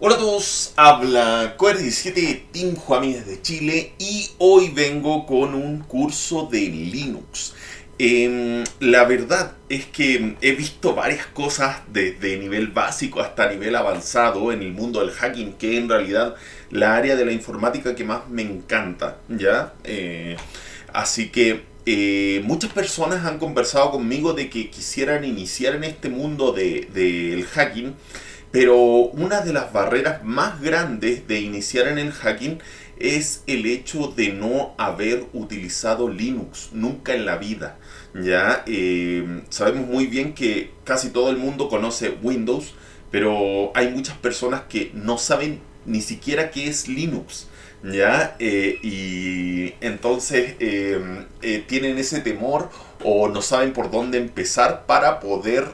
Hola a todos, habla Coder17 Team Juami desde Chile y hoy vengo con un curso de Linux. La verdad es que he visto varias cosas desde nivel básico hasta nivel avanzado en el mundo del hacking, que en realidad la área de la informática que más me encanta, ¿ya? Así que muchas personas han conversado conmigo de que quisieran iniciar en este mundo del hacking, pero una de las barreras más grandes de iniciar en el hacking es el hecho de no haber utilizado Linux nunca en la vida. Ya sabemos muy bien que casi todo el mundo conoce Windows, pero hay muchas personas que no saben ni siquiera qué es Linux. ¿Ya? Y entonces tienen ese temor o no saben por dónde empezar para poder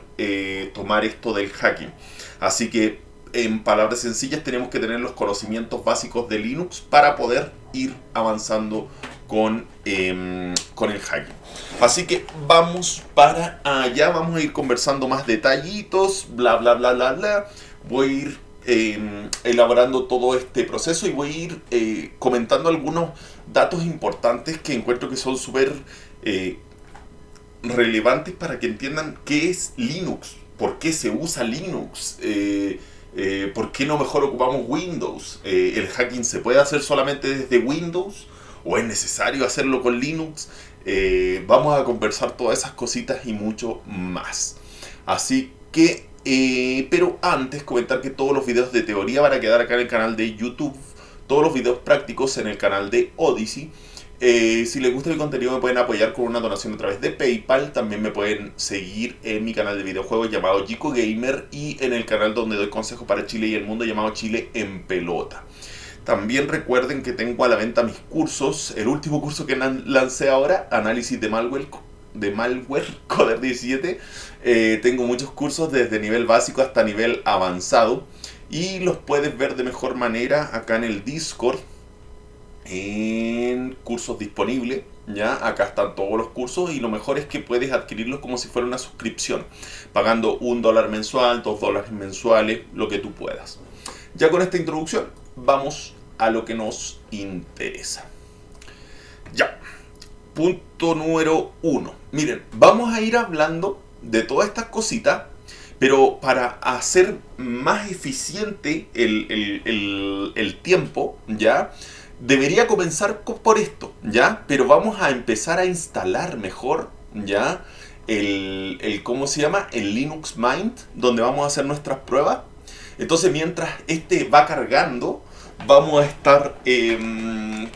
tomar esto del hacking. Así que, en palabras sencillas, tenemos que tener los conocimientos básicos de Linux para poder ir avanzando con el hacking. Así que vamos para allá, vamos a ir conversando más detallitos, bla, bla, bla, bla, bla. Voy a ir elaborando todo este proceso y voy a ir comentando algunos datos importantes que encuentro que son súper eh, relevantes para que entiendan qué es Linux, por qué se usa Linux, por qué no mejor ocupamos Windows. El hacking se puede hacer solamente desde Windows o es necesario hacerlo con Linux. Vamos a conversar todas esas cositas y mucho más. Así que, pero antes comentar que todos los videos de teoría van a quedar acá en el canal de YouTube, todos los videos prácticos en el canal de Odyssey. Si les gusta mi contenido me pueden apoyar con una donación a través de PayPal. También me pueden seguir en mi canal de videojuegos llamado Chico Gamer y en el canal donde doy consejos para Chile y el mundo llamado Chile en Pelota. También recuerden que tengo a la venta mis cursos. El último curso que lancé ahora, análisis de malware Coder 17. Tengo muchos cursos desde nivel básico hasta nivel avanzado y los puedes ver de mejor manera acá en el Discord en cursos disponibles. Ya, acá están todos los cursos y lo mejor es que puedes adquirirlos como si fuera una suscripción, pagando $1 mensual, $2 mensuales, lo que tú puedas. Ya con esta introducción, vamos a lo que nos interesa. Ya, punto número 1. Miren, vamos a ir hablando de todas estas cositas, pero para hacer más eficiente el tiempo, ¿ya? Debería comenzar por esto, ¿ya? Pero vamos a empezar a instalar mejor, ¿ya? ¿Cómo se llama? El Linux Mint, donde vamos a hacer nuestras pruebas. Entonces, mientras este va cargando, vamos a estar,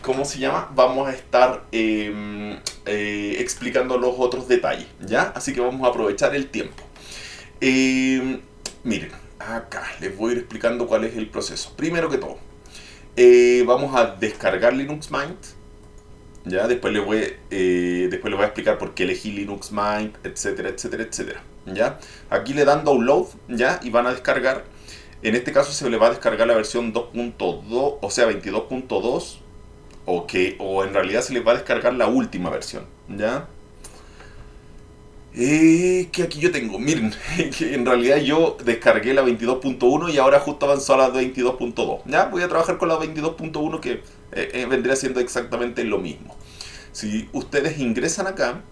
¿cómo se llama? Vamos a estar explicando los otros detalles, ¿ya? Así que vamos a aprovechar el tiempo. Miren, acá les voy a ir explicando cuál es el proceso. Primero que todo, vamos a descargar Linux Mint. Ya, después les voy a explicar por qué elegí Linux Mint, etcétera, etcétera, etcétera. ¿Ya? Aquí le dan download, ¿ya? Y van a descargar. En este caso se le va a descargar la versión 2.2, o sea, 22.2, o en realidad se les va a descargar la última versión, ¿ya? Que aquí yo tengo, miren, que en realidad yo descargué la 22.1 y ahora justo avanzó a la 22.2. Ya voy a trabajar con la 22.1 que vendría siendo exactamente lo mismo. Si ustedes ingresan acá,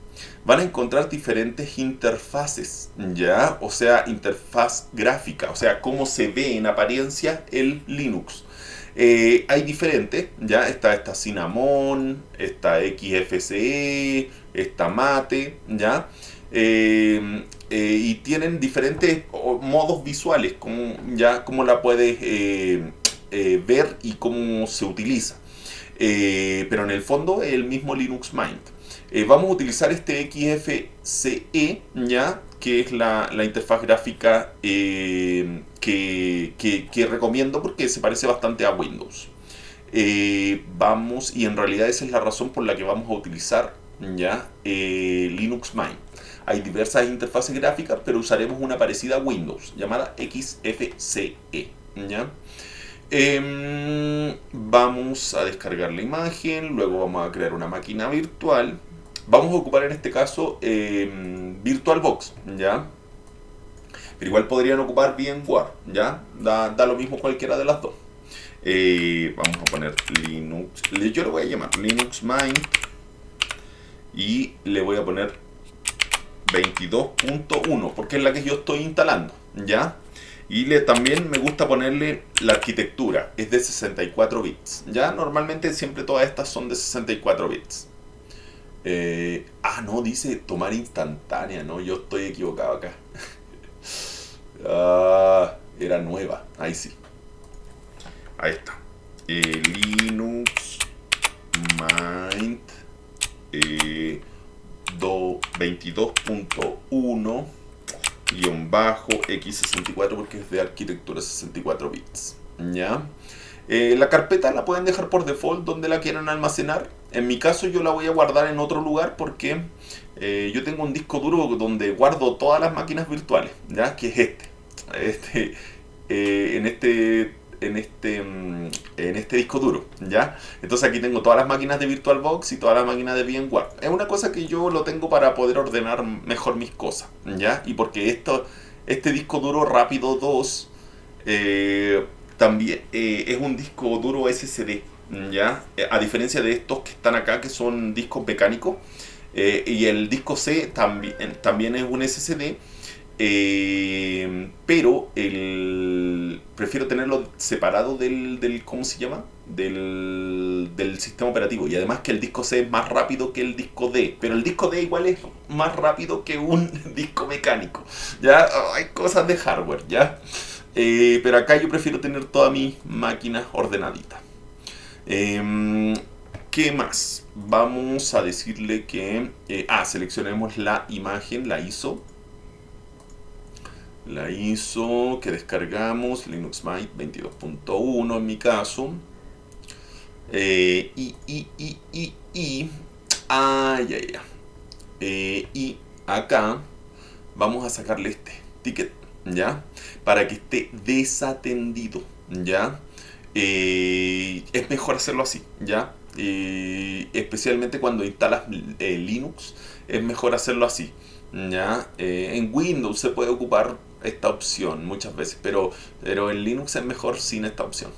van a encontrar diferentes interfaces, ¿ya? O sea, interfaz gráfica, o sea, cómo se ve en apariencia el Linux. Hay diferentes, ¿ya? Está esta Cinnamon, está XFCE, está Mate, ¿ya? Y tienen diferentes modos visuales, como, ya cómo la puedes ver y cómo se utiliza. Pero en el fondo es el mismo Linux Mint. Vamos a utilizar este XFCE, ¿ya? Que es la interfaz gráfica que recomiendo porque se parece bastante a Windows. Y en realidad esa es la razón por la que vamos a utilizar, ¿ya? Linux Mint. Hay diversas interfaces gráficas, pero usaremos una parecida a Windows, llamada XFCE, ¿ya? Vamos a descargar la imagen, luego vamos a crear una máquina virtual. Vamos a ocupar en este caso VirtualBox, ¿ya? pero igual podrían ocupar VMware, ¿ya? Da lo mismo cualquiera de las dos. Vamos a poner Linux, yo le voy a llamar Linux Mint y le voy a poner 22.1 porque es la que yo estoy instalando, ¿ya? Y también me gusta ponerle la arquitectura, es de 64 bits, ¿ya? Normalmente siempre todas estas son de 64 bits. No, dice tomar instantánea, ¿no? Yo estoy equivocado acá. Era nueva, ahí sí. Ahí está. Linux Mint 22.1 X64 porque es de arquitectura 64 bits. ¿Ya? La carpeta la pueden dejar por default donde la quieran almacenar. En mi caso yo la voy a guardar en otro lugar porque yo tengo un disco duro donde guardo todas las máquinas virtuales, ¿ya? Que es en este disco duro, ¿ya? Entonces aquí tengo todas las máquinas de VirtualBox y todas las máquinas de VMware. Es una cosa que yo lo tengo para poder ordenar mejor mis cosas, ¿ya? Y porque este disco duro Rápido 2 también es un disco duro SSD, ¿ya? A diferencia de estos que están acá, que son discos mecánicos, y el disco C también es un SSD, pero prefiero tenerlo separado del ¿cómo se llama? Del sistema operativo. Y además que el disco C es más rápido que el disco D, pero el disco D igual es más rápido que un disco mecánico. Ya hay cosas de hardware, ¿ya? Pero acá yo prefiero tener todas mis máquinas ordenaditas. ¿Qué más? Vamos a decirle que seleccionemos la imagen, la ISO que descargamos, Linux Mint 22.1 en mi caso. Y acá vamos a sacarle este ticket, ¿ya? Para que esté desatendido, ¿ya? Es mejor hacerlo así, ¿ya? Especialmente cuando instalas Linux, es mejor hacerlo así, ¿ya? En Windows se puede ocupar esta opción muchas veces, pero en Linux es mejor sin esta opción,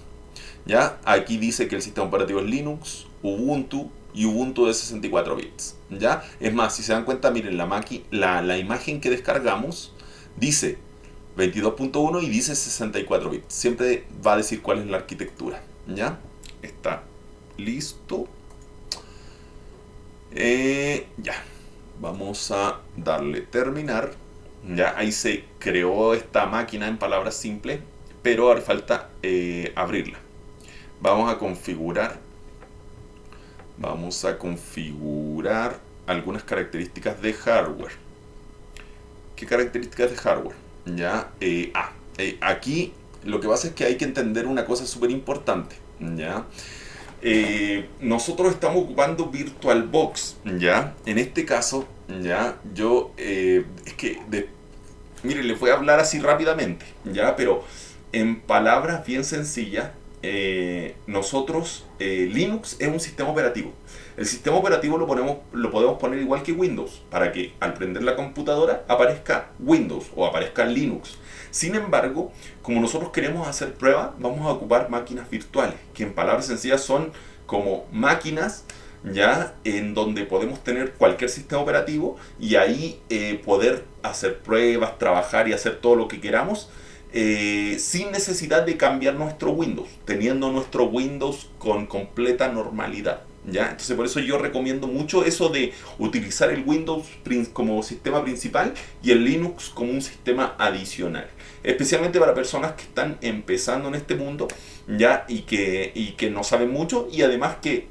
¿ya? Aquí dice que el sistema operativo es Linux, Ubuntu y Ubuntu de 64 bits, ¿ya? Es más, si se dan cuenta, miren, la imagen que descargamos dice 22.1 y dice 64 bits. Siempre va a decir cuál es la arquitectura, ¿ya? Está listo. Ya. Vamos a darle terminar. Ya, ahí se creó esta máquina en palabras simples, pero ahora falta abrirla. Vamos a configurar algunas características de hardware. ¿Qué características de hardware? Ya, aquí lo que pasa es que hay que entender una cosa súper importante, ¿ya? Nosotros estamos ocupando VirtualBox, ¿ya? En este caso, ¿ya? Yo, miren, les voy a hablar así rápidamente, ¿ya? Pero en palabras bien sencillas, Linux es un sistema operativo. El sistema operativo lo podemos poner igual que Windows, para que al prender la computadora aparezca Windows o aparezca Linux. Sin embargo, como nosotros queremos hacer pruebas, vamos a ocupar máquinas virtuales, que en palabras sencillas son como máquinas, ya, en donde podemos tener cualquier sistema operativo y ahí poder hacer pruebas, trabajar y hacer todo lo que queramos, sin necesidad de cambiar nuestro Windows, teniendo nuestro Windows con completa normalidad, ¿ya? Entonces por eso yo recomiendo mucho eso de utilizar el Windows como sistema principal y el Linux como un sistema adicional, especialmente para personas que están empezando en este mundo, ¿ya? Y que no saben mucho y además que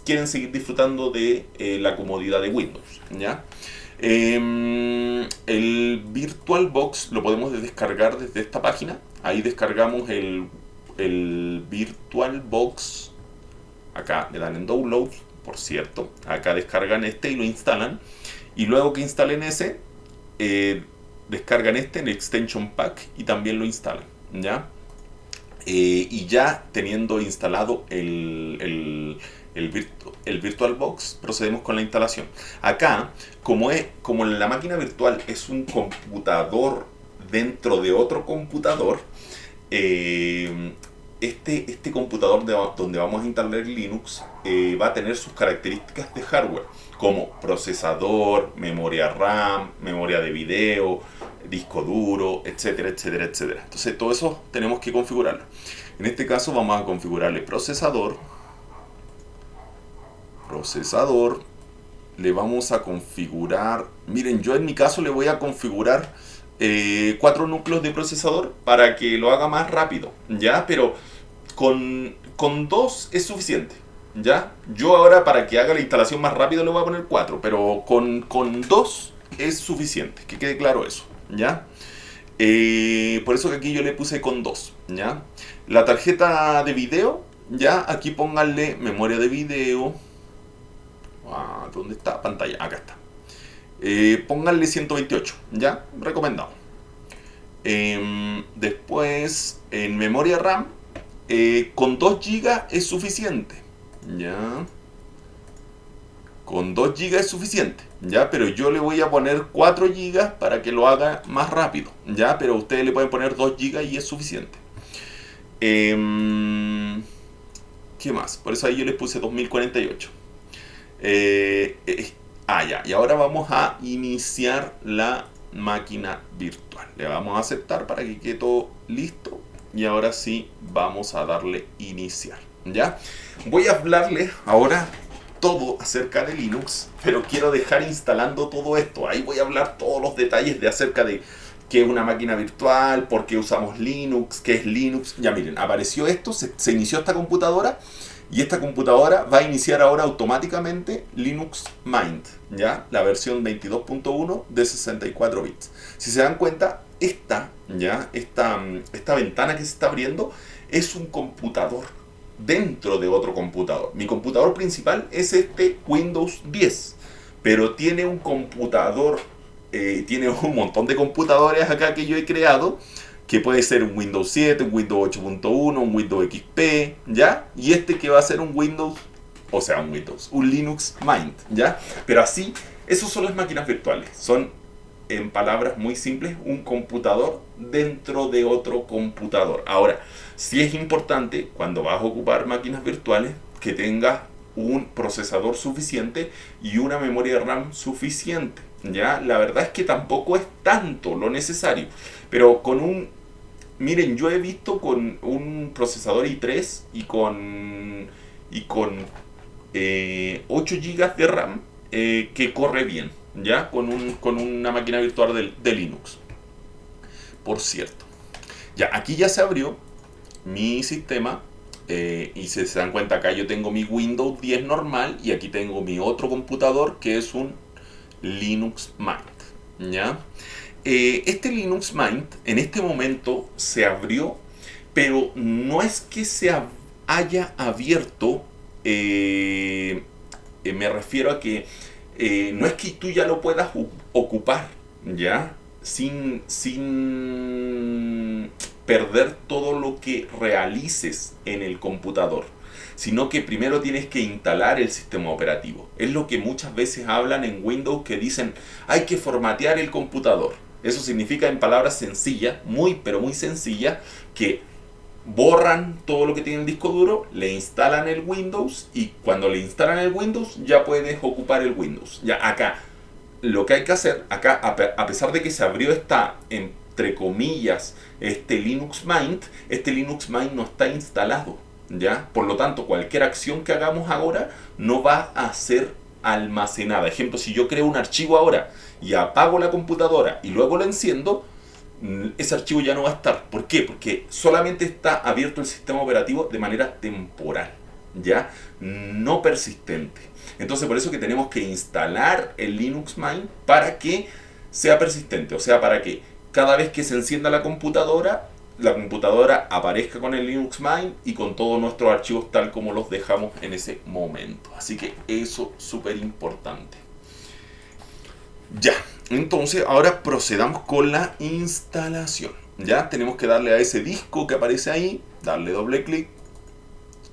quieren seguir disfrutando de la comodidad de Windows, ¿ya? El VirtualBox lo podemos descargar desde esta página. Ahí descargamos el VirtualBox. Acá le dan en Download, por cierto. Acá descargan este y lo instalan. Y luego que instalen ese, descargan este en el Extension Pack y también lo instalan, ¿ya? Y ya teniendo instalado el VirtualBox, procedemos con la instalación. Acá, como la máquina virtual es un computador dentro de otro computador, este computador donde vamos a instalar Linux va a tener sus características de hardware, como procesador, memoria RAM, memoria de video, disco duro, etcétera, etcétera, etcétera. Entonces todo eso tenemos que configurarlo. En este caso vamos a configurarle procesador, le vamos a configurar, miren, yo en mi caso le voy a configurar 4 núcleos de procesador para que lo haga más rápido, ¿ya? Pero con 2 es suficiente, ¿ya? Yo ahora para que haga la instalación más rápido le voy a poner 4, pero con 2 es suficiente, que quede claro eso, ¿ya? Por eso que aquí yo le puse con 2, ¿ya? La tarjeta de video, ¿ya? Aquí pónganle memoria de video. ¿Dónde está? Pantalla, acá está. Pónganle 128, ¿ya? Recomendado. Después, en memoria RAM, con 2 GB es suficiente, ¿ya? Con 2 GB es suficiente, ¿ya? Pero yo le voy a poner 4 GB para que lo haga más rápido, ¿ya? Pero ustedes le pueden poner 2 GB y es suficiente. ¿Qué más? Por eso ahí yo les puse 2048. Ya. Y ahora vamos a iniciar la máquina virtual. Le vamos a aceptar para que quede todo listo. Y ahora sí vamos a darle iniciar, ¿ya? Voy a hablarles ahora todo acerca de Linux, pero quiero dejar instalando todo esto. Ahí voy a hablar todos los detalles de acerca de qué es una máquina virtual, por qué usamos Linux, qué es Linux. Ya miren, apareció esto, se inició esta computadora. Y esta computadora va a iniciar ahora automáticamente Linux Mint, ¿ya? La versión 22.1 de 64 bits. Si se dan cuenta, esta ventana que se está abriendo es un computador dentro de otro computador. Mi computador principal es este Windows 10, pero tiene un computador, tiene un montón de computadores acá que yo he creado, que puede ser un Windows 7, un Windows 8.1, un Windows XP, ¿ya? Y este que va a ser un Linux Mint, ¿ya? Pero así, esos son las máquinas virtuales. Son, en palabras muy simples, un computador dentro de otro computador. Ahora, sí es importante, cuando vas a ocupar máquinas virtuales, que tengas un procesador suficiente y una memoria RAM suficiente, ¿ya? La verdad es que tampoco es tanto lo necesario, pero miren, yo he visto con un procesador i3 y con 8 GB de RAM que corre bien, ¿ya? Con una máquina virtual de Linux. Por cierto. Ya, aquí ya se abrió mi sistema y si se dan cuenta acá yo tengo mi Windows 10 normal y aquí tengo mi otro computador que es un Linux Mint, ¿ya? Este Linux Mint en este momento se abrió, pero no es que se haya abierto, me refiero a que no es que tú ya lo puedas ocupar, ¿ya? Sin perder todo lo que realices en el computador, sino que primero tienes que instalar el sistema operativo. Es lo que muchas veces hablan en Windows, que dicen hay que formatear el computador. Eso significa, en palabras sencillas, pero muy sencillas, que borran todo lo que tiene el disco duro, le instalan el Windows y cuando le instalan el Windows ya puedes ocupar el Windows. Ya acá, lo que hay que hacer, acá a pesar de que se abrió entre comillas, este Linux Mint no está instalado, ¿ya? Por lo tanto, cualquier acción que hagamos ahora no va a ser almacenada. Ejemplo, si yo creo un archivo ahora y apago la computadora y luego la enciendo, ese archivo ya no va a estar. ¿Por qué? Porque solamente está abierto el sistema operativo de manera temporal, ¿ya? No persistente. Entonces por eso que tenemos que instalar el Linux Mint para que sea persistente, o sea, para que cada vez que se encienda la computadora aparezca con el Linux Mint y con todos nuestros archivos tal como los dejamos en ese momento. Así que eso es súper importante. Ya, entonces ahora procedamos con la instalación. Ya tenemos que darle a ese disco que aparece ahí, darle doble clic,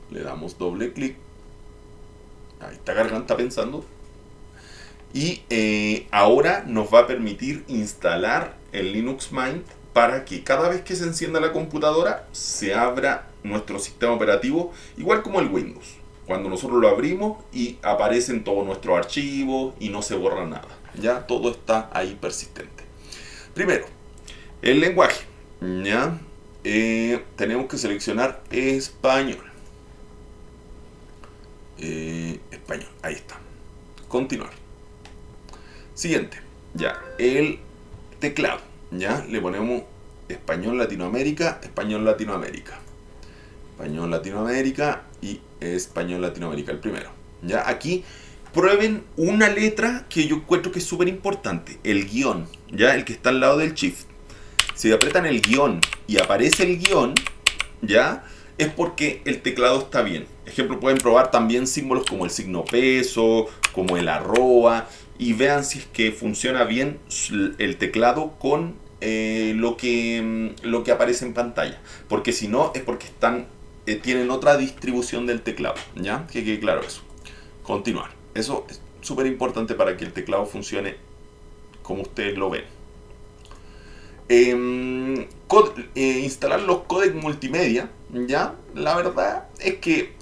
le damos doble clic, ahí está cargando, está pensando, y ahora nos va a permitir instalar el Linux Mint para que cada vez que se encienda la computadora se abra nuestro sistema operativo, igual como el Windows. Cuando nosotros lo abrimos y aparecen todos nuestros archivos y no se borra nada. Ya todo está ahí persistente. Primero, el lenguaje. ¿Ya? Tenemos que seleccionar español. Español, ahí está. Continuar. Siguiente, ya, el teclado. Ya, le ponemos español Latinoamérica, español Latinoamérica. Español Latinoamérica y español Latinoamérica, el primero. Ya, aquí prueben una letra que yo encuentro que es súper importante, el guión, ya, el que está al lado del shift. Si aprietan el guión y aparece el guión, ya, es porque el teclado está bien. Ejemplo, pueden probar también símbolos como el signo peso, como el arroba, y vean si es que funciona bien el teclado con lo que aparece en pantalla. Porque si no, es porque tienen otra distribución del teclado, ¿ya? Que quede claro eso. Continuar. Eso es súper importante para que el teclado funcione como ustedes lo ven. Instalar los códecs multimedia, ya, la verdad es que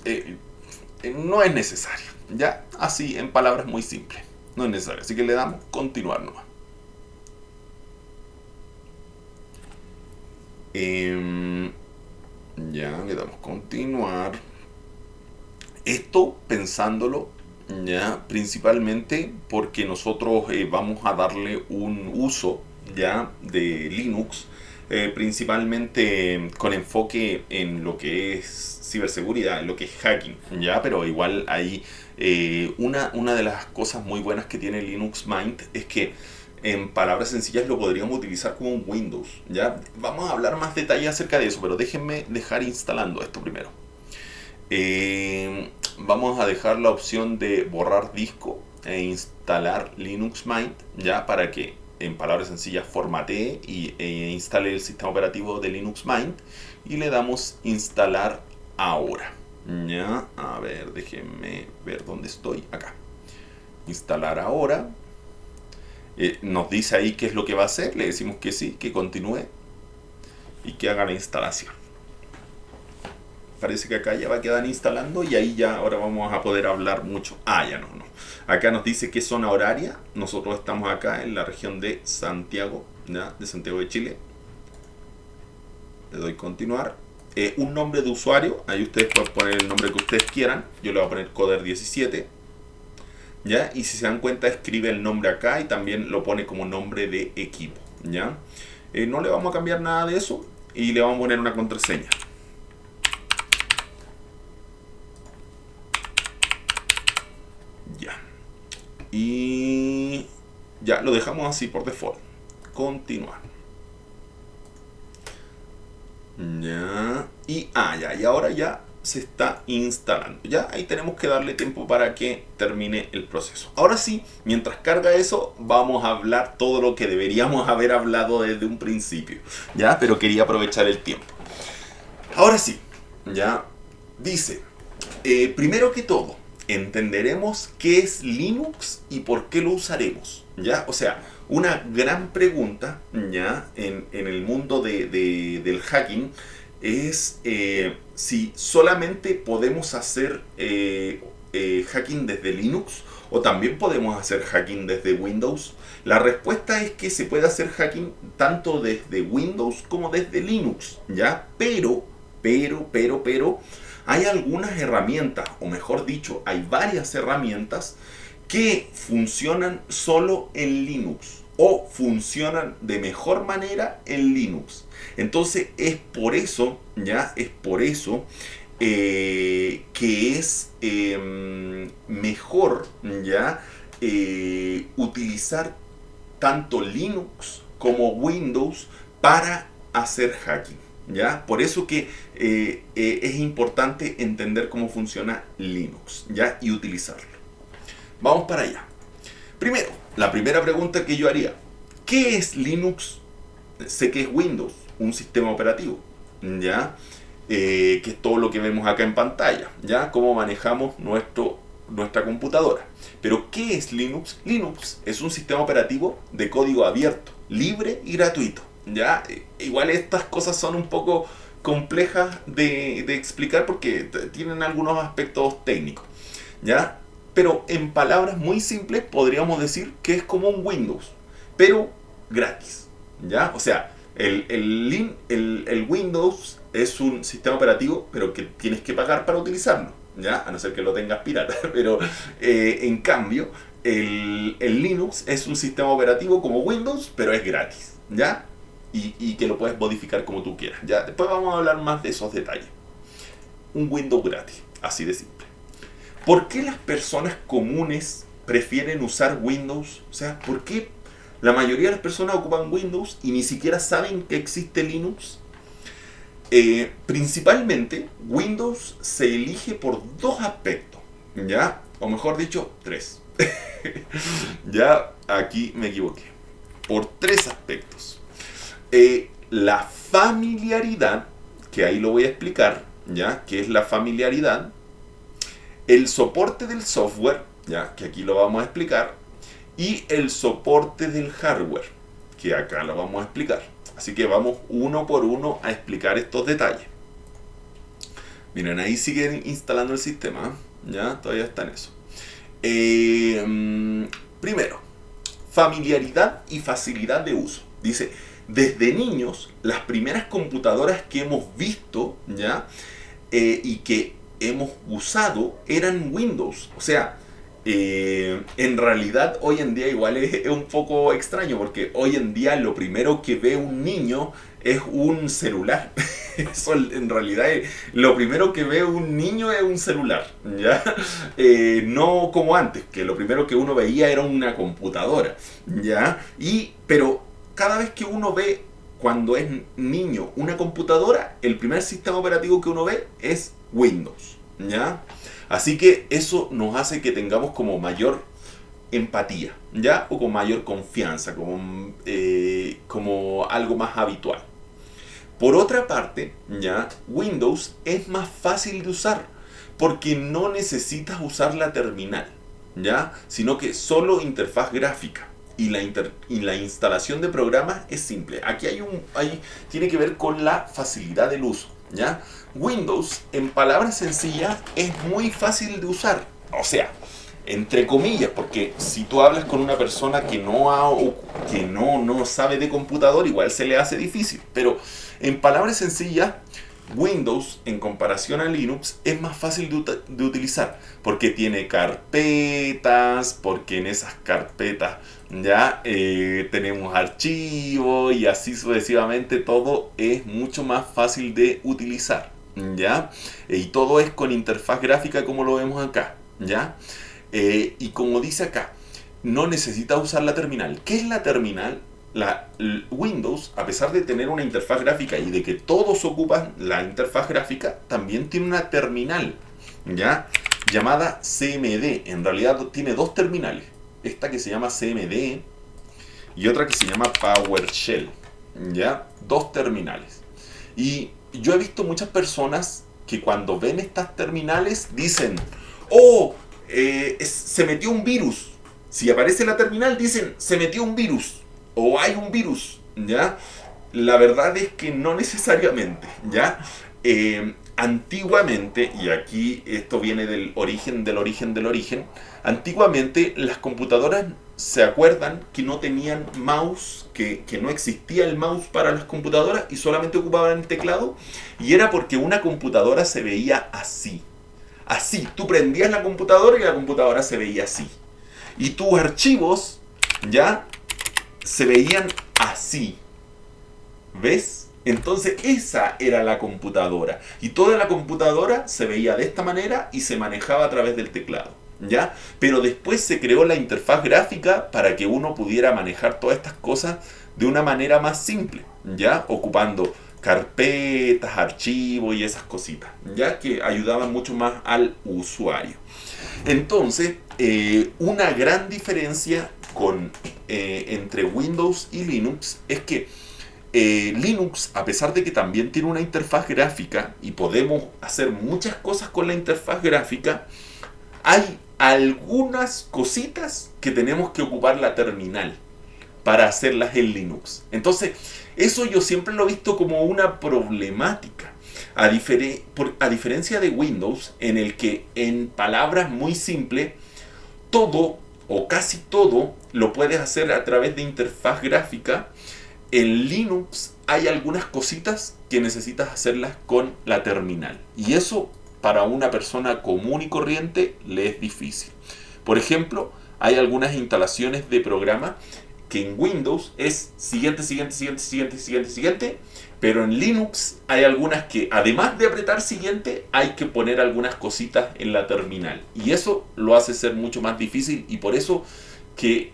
no es necesario, ya, así en palabras muy simples, no es necesario, así que le damos continuar nomás. Ya, le damos continuar. Esto pensándolo, ya, principalmente porque nosotros vamos a darle un uso, ya, de Linux, principalmente con enfoque en lo que es ciberseguridad, en lo que es hacking, ya, pero igual hay una de las cosas muy buenas que tiene Linux Mint es que en palabras sencillas lo podríamos utilizar como un Windows, ya. Vamos a hablar más detalle acerca de eso, pero déjenme dejar instalando esto primero. Vamos a dejar la opción de borrar disco e instalar Linux Mint, ya, para que en palabras sencillas formatee e instale el sistema operativo de Linux Mint, y le damos instalar ahora. Ya, a ver, déjenme ver dónde estoy. Acá. Instalar ahora. Nos dice ahí qué es lo que va a hacer. Le decimos que sí, que continúe y que haga la instalación. Parece que acá ya va a quedar instalando y ahí ya ahora vamos a poder hablar mucho. Ya no. Acá nos dice qué zona horaria. Nosotros estamos acá en la región de Santiago, ¿ya? De Santiago de Chile. Le doy continuar. Un nombre de usuario. Ahí ustedes pueden poner el nombre que ustedes quieran. Yo le voy a poner Coder17. ¿Ya? Y si se dan cuenta, escribe el nombre acá y también lo pone como nombre de equipo, ¿ya? No le vamos a cambiar nada de eso y le vamos a poner una contraseña. Ya. Y ya lo dejamos así por default. Continuar. Ya. Y ahora ya se está instalando. Ya ahí tenemos que darle tiempo para que termine el proceso. Ahora sí, mientras carga eso, vamos a hablar todo lo que deberíamos haber hablado desde un principio. Ya, pero quería aprovechar el tiempo. Ahora sí, ya dice, primero que todo, entenderemos qué es Linux y por qué lo usaremos. Ya, o sea, una gran pregunta ya en el mundo del hacking es si solamente podemos hacer hacking desde Linux o también podemos hacer hacking desde Windows. La respuesta es que se puede hacer hacking tanto desde Windows como desde Linux, ¿ya? Pero, hay algunas herramientas, o mejor dicho, hay varias herramientas que funcionan solo en Linux o funcionan de mejor manera en Linux. Entonces es por eso, que es mejor, utilizar tanto Linux como Windows para hacer hacking, ¿ya? Por eso que es importante entender cómo funciona Linux, ¿ya? Y utilizarlo. Vamos para allá. Primero, la primera pregunta que yo haría: ¿qué es Linux? Sé que es Windows, un sistema operativo, ¿ya? Que es todo lo que vemos acá en pantalla, ¿ya? Cómo manejamos nuestra computadora. Pero ¿qué es Linux? Linux es un sistema operativo de código abierto, libre y gratuito, ¿ya? Igual estas cosas son un poco complejas de explicar porque tienen algunos aspectos técnicos, ¿ya? Pero en palabras muy simples podríamos decir que es como un Windows, pero gratis, ¿ya? O sea, el Windows es un sistema operativo, pero que tienes que pagar para utilizarlo, ¿ya? A no ser que lo tengas pirata. Pero en cambio, el Linux es un sistema operativo como Windows, pero es gratis, ¿ya? Y que lo puedes modificar como tú quieras, ¿ya? Después vamos a hablar más de esos detalles. Un Windows gratis, así de simple. ¿Por qué las personas comunes prefieren usar Windows? O sea, ¿por qué la mayoría de las personas ocupan Windows y ni siquiera saben que existe Linux? Principalmente, Windows se elige por dos aspectos, ¿ya? O mejor dicho, tres. Ya aquí me equivoqué. Por tres aspectos. La familiaridad, que ahí lo voy a explicar, ¿ya? ¿Qué es la familiaridad? El soporte del software, ya, que aquí lo vamos a explicar, y el soporte del hardware, que acá lo vamos a explicar. Así que vamos uno por uno a explicar estos detalles. Miren, ahí siguen instalando el sistema, ya, todavía está en eso. Primero, familiaridad y facilidad de uso. Dice, desde niños, las primeras computadoras que hemos visto, ya, y que hemos usado eran Windows. O sea, en realidad hoy en día igual es un poco extraño porque hoy en día lo primero que ve un niño es un celular. Eso en realidad lo primero que ve un niño es un celular, ¿ya? No como antes, que lo primero que uno veía era una computadora, ¿ya? Pero cada vez que uno ve, cuando es niño, una computadora, el primer sistema operativo que uno ve es Windows, ¿ya? Así que eso nos hace que tengamos como mayor empatía, ¿ya? O con mayor confianza, como algo más habitual. Por otra parte, ¿ya? Windows es más fácil de usar porque no necesitas usar la terminal, ¿ya? Sino que solo interfaz gráfica. Y la instalación de programas es simple. Aquí tiene que ver con la facilidad del uso, ¿ya? Windows, en palabras sencillas, es muy fácil de usar. O sea, entre comillas, porque si tú hablas con una persona que no sabe de computador, igual se le hace difícil. Pero en palabras sencillas, Windows, en comparación a Linux, es más fácil de utilizar porque tiene carpetas, porque en esas carpetas ya tenemos archivos y así sucesivamente. Todo es mucho más fácil de utilizar, ¿ya? Y todo es con interfaz gráfica como lo vemos acá, ¿ya? Y como dice acá, no necesita usar la terminal. ¿Qué es la terminal? Windows, a pesar de tener una interfaz gráfica y de que todos ocupan la interfaz gráfica, también tiene una terminal, ¿ya? Llamada CMD. En realidad tiene dos terminales. Esta que se llama CMD y otra que se llama PowerShell, ¿ya? Dos terminales. Y yo he visto muchas personas que cuando ven estas terminales dicen, oh, se metió un virus. Si aparece la terminal dicen, se metió un virus o hay un virus, ¿ya? La verdad es que no necesariamente, ¿ya? Antiguamente, y aquí esto viene del origen, antiguamente las computadoras se acuerdan que no tenían mouse, que no existía el mouse para las computadoras y solamente ocupaban el teclado, y era porque una computadora se veía así. Así, tú prendías la computadora y la computadora se veía así. Y tus archivos, ¿ya? Se veían así. ¿Ves? Entonces esa era la computadora. Y toda la computadora se veía de esta manera y se manejaba a través del teclado, ¿ya? Pero después se creó la interfaz gráfica para que uno pudiera manejar todas estas cosas de una manera más simple, ¿ya? Ocupando carpetas, archivos y esas cositas, ¿ya? Que ayudaban mucho más al usuario. Entonces, una gran diferencia entre Windows y Linux es que Linux, a pesar de que también tiene una interfaz gráfica y podemos hacer muchas cosas con la interfaz gráfica, hay algunas cositas que tenemos que ocupar la terminal. para hacerlas en Linux. Entonces, eso yo siempre lo he visto como una problemática. A diferencia de Windows, en el que en palabras muy simples, todo o casi todo lo puedes hacer a través de interfaz gráfica. En Linux hay algunas cositas que necesitas hacerlas con la terminal. Y eso para una persona común y corriente le es difícil. Por ejemplo, hay algunas instalaciones de programa que en Windows es siguiente, pero en Linux hay algunas que además de apretar siguiente hay que poner algunas cositas en la terminal. Y eso lo hace ser mucho más difícil y por eso que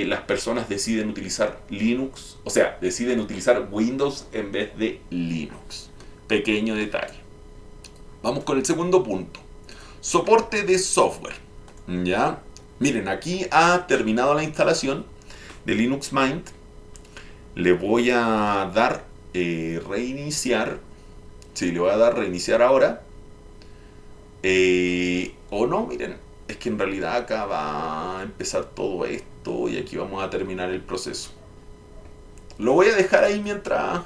las personas deciden utilizar Linux, o sea, deciden utilizar Windows en vez de Linux. Pequeño detalle. Vamos con el segundo punto. Soporte de software. ¿Ya? Miren, aquí ha terminado la instalación de Linux Mint. Le voy a dar reiniciar. Sí, le voy a dar reiniciar ahora. O no, miren, es que en realidad acá va a empezar todo esto y aquí vamos a terminar el proceso. Lo voy a dejar ahí mientras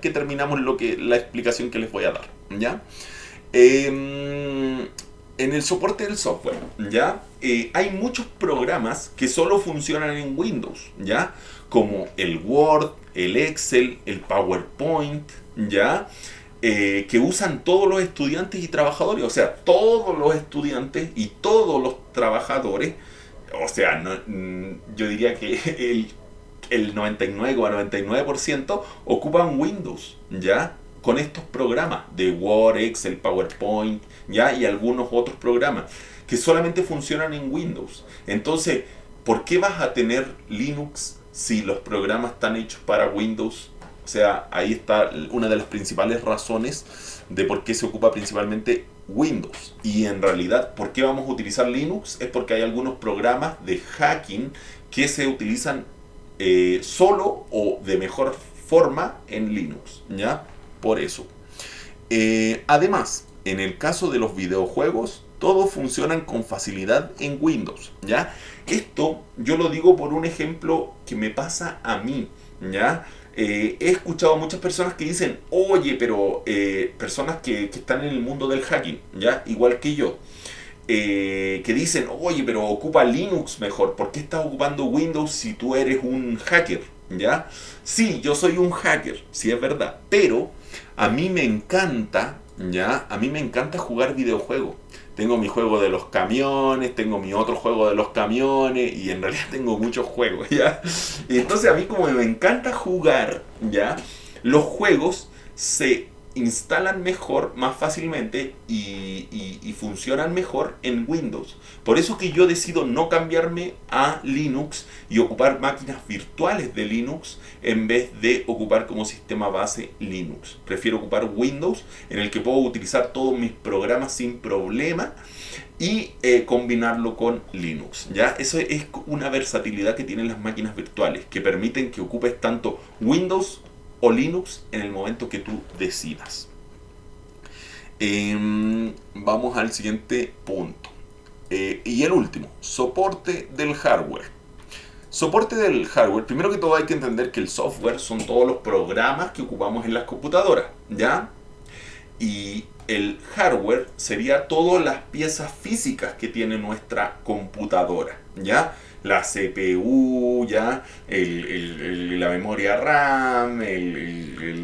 que terminamos la explicación que les voy a dar, ¿ya? En el soporte del software, ¿ya? Hay muchos programas que solo funcionan en Windows, ¿ya? Como el Word, el Excel, el PowerPoint, ¿ya? Que usan todos los estudiantes y trabajadores, o sea, todos los estudiantes y todos los trabajadores, o sea, yo diría que el 99,99% ocupan Windows, ¿ya? Con estos programas de Word, Excel, PowerPoint, ¿ya? Y algunos otros programas que solamente funcionan en Windows. Entonces, ¿por qué vas a tener Linux si los programas están hechos para Windows? O sea, ahí está una de las principales razones de por qué se ocupa principalmente Windows. Y en realidad, ¿por qué vamos a utilizar Linux? Es porque hay algunos programas de hacking que se utilizan solo o de mejor forma en Linux, ¿ya? Por eso. Además, en el caso de los videojuegos, todos funcionan con facilidad en Windows, ¿ya? Esto yo lo digo por un ejemplo que me pasa a mí, ¿ya? He escuchado a muchas personas que dicen, oye, pero personas que están en el mundo del hacking, ¿ya? Igual que yo, que dicen, oye, pero ocupa Linux mejor, ¿por qué estás ocupando Windows si tú eres un hacker? ¿Ya? Sí, yo soy un hacker, sí es verdad, pero a mí me encanta, ¿ya? A mí me encanta jugar videojuegos. Tengo mi juego de los camiones, tengo mi otro juego de los camiones y en realidad tengo muchos juegos, ¿ya? Y entonces a mí como me encanta jugar, ¿ya? Los juegos se instalan mejor, más fácilmente y funcionan mejor en Windows. Por eso que yo decido no cambiarme a Linux y ocupar máquinas virtuales de Linux en vez de ocupar como sistema base Linux. Prefiero ocupar Windows en el que puedo utilizar todos mis programas sin problema y combinarlo con Linux, ¿ya? Eso es una versatilidad que tienen las máquinas virtuales que permiten que ocupes tanto Windows o Linux en el momento que tú decidas. Vamos al siguiente punto. Y el último, soporte del hardware. Soporte del hardware, primero que todo hay que entender que el software son todos los programas que ocupamos en las computadoras, ¿ya? Y el hardware sería todas las piezas físicas que tiene nuestra computadora, ¿ya? La CPU, ¿ya? La memoria RAM,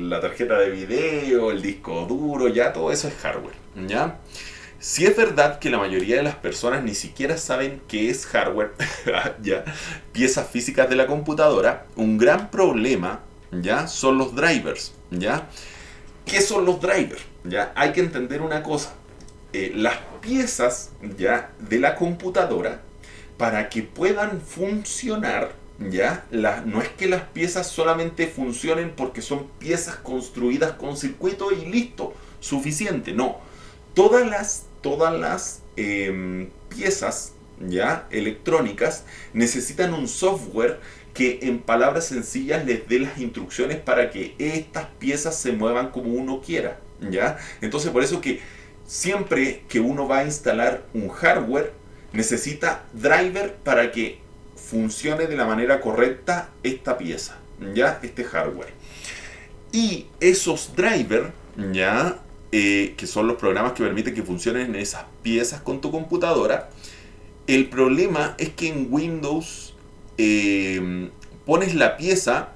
la tarjeta de video, el disco duro, ya todo eso es hardware, ¿ya? Si es verdad que la mayoría de las personas ni siquiera saben qué es hardware, ¿ya? Piezas físicas de la computadora, un gran problema, ¿ya? Son los drivers, ¿ya? ¿Qué son los drivers? ¿Ya? Hay que entender una cosa. Las piezas, ¿ya? De la computadora, para que puedan funcionar, ¿ya? No es que las piezas solamente funcionen porque son piezas construidas con circuito y listo, suficiente. No. Todas las piezas, ¿ya? Electrónicas necesitan un software que en palabras sencillas les dé las instrucciones para que estas piezas se muevan como uno quiera, ¿ya? Entonces por eso que siempre que uno va a instalar un hardware necesita driver para que funcione de la manera correcta esta pieza, ya, este hardware. Y esos drivers, ya, que son los programas que permiten que funcionen esas piezas con tu computadora, el problema es que en Windows pones la pieza,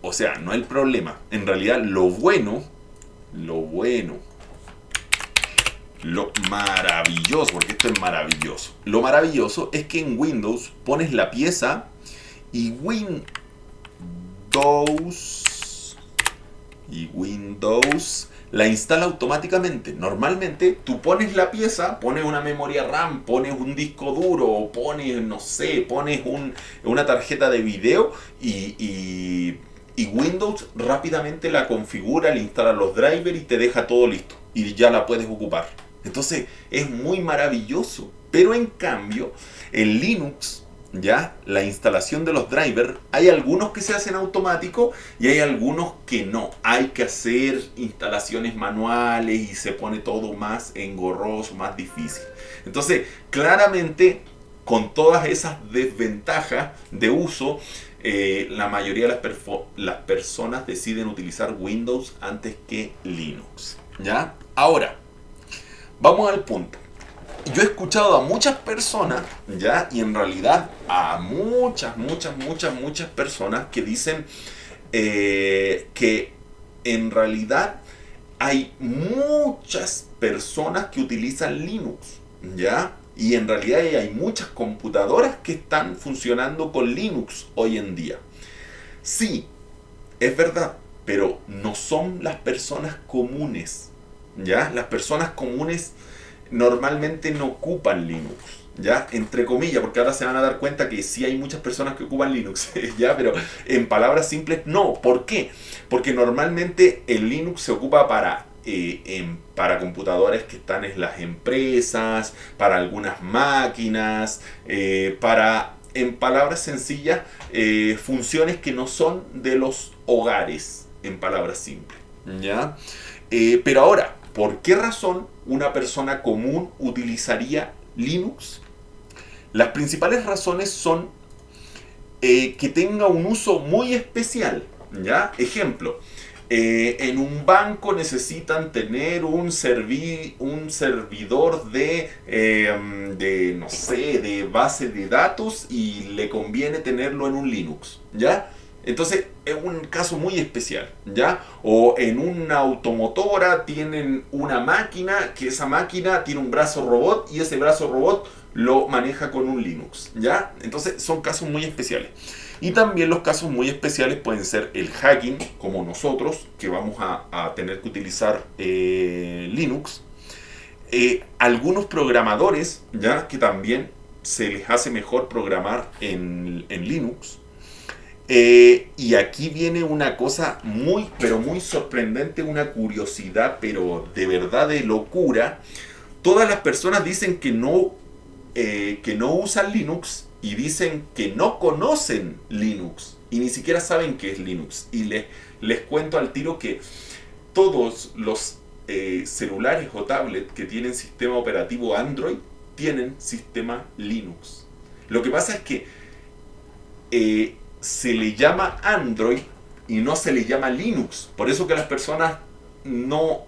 o sea, no el problema, en realidad lo maravilloso, porque esto es maravilloso. Lo maravilloso es que en Windows pones la pieza y Windows la instala automáticamente. Normalmente tú pones la pieza, pones una memoria RAM, pones un disco duro, pones, no sé, pones una tarjeta de video y Windows rápidamente la configura, le instala los drivers y te deja todo listo. Y ya la puedes ocupar. Entonces es muy maravilloso. Pero en cambio, en Linux, ya, la instalación de los drivers, hay algunos que se hacen automático y hay algunos que no. Hay que hacer instalaciones manuales y se pone todo más engorroso, más difícil. Entonces, claramente, con todas esas desventajas de uso, la mayoría de las personas deciden utilizar Windows antes que Linux. ¿Ya? Ahora, vamos al punto. Yo he escuchado a muchas personas, ¿ya? Y en realidad a muchas personas que dicen que en realidad hay muchas personas que utilizan Linux, ¿ya? Y en realidad hay muchas computadoras que están funcionando con Linux hoy en día. Sí, es verdad, pero no son las personas comunes, ¿ya? Las personas comunes normalmente no ocupan Linux, ¿ya? Entre comillas, porque ahora se van a dar cuenta que sí hay muchas personas que ocupan Linux, ¿ya? Pero en palabras simples, no. ¿Por qué? Porque normalmente el Linux se ocupa para computadores que están en las empresas, para algunas máquinas, para, en palabras sencillas, funciones que no son de los hogares, en palabras simples, ¿ya? Pero ahora, ¿por qué razón una persona común utilizaría Linux? Las principales razones son que tenga un uso muy especial, ¿ya? Ejemplo, en un banco necesitan tener un servidor no sé, de base de datos y le conviene tenerlo en un Linux, ¿ya? Entonces es un caso muy especial, ¿ya? O en una automotora tienen una máquina, que esa máquina tiene un brazo robot y ese brazo robot lo maneja con un Linux, ¿ya? Entonces son casos muy especiales. Y también los casos muy especiales pueden ser el hacking, como nosotros, que vamos a tener que utilizar Linux. Algunos programadores, ¿ya? Que también se les hace mejor programar en Linux. Y aquí viene una cosa muy, pero muy sorprendente, una curiosidad, pero de verdad de locura. Todas las personas dicen que no usan Linux y dicen que no conocen Linux y ni siquiera saben qué es Linux. Y les cuento al tiro que todos los celulares o tablets que tienen sistema operativo Android tienen sistema Linux. Lo que pasa es que se le llama Android y no se le llama Linux. Por eso que las personas no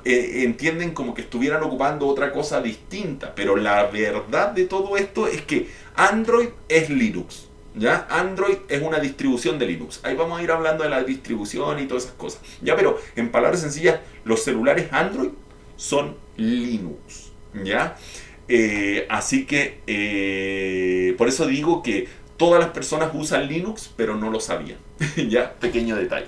entienden como que estuvieran ocupando otra cosa distinta. Pero la verdad de todo esto es que Android es Linux, ¿ya? Android es una distribución de Linux. Ahí vamos a ir hablando de la distribución y todas esas cosas, ¿ya? Pero en palabras sencillas, los celulares Android son Linux, ¿ya? Así que por eso digo que todas las personas usan Linux, pero no lo sabían. ¿Ya? Pequeño detalle.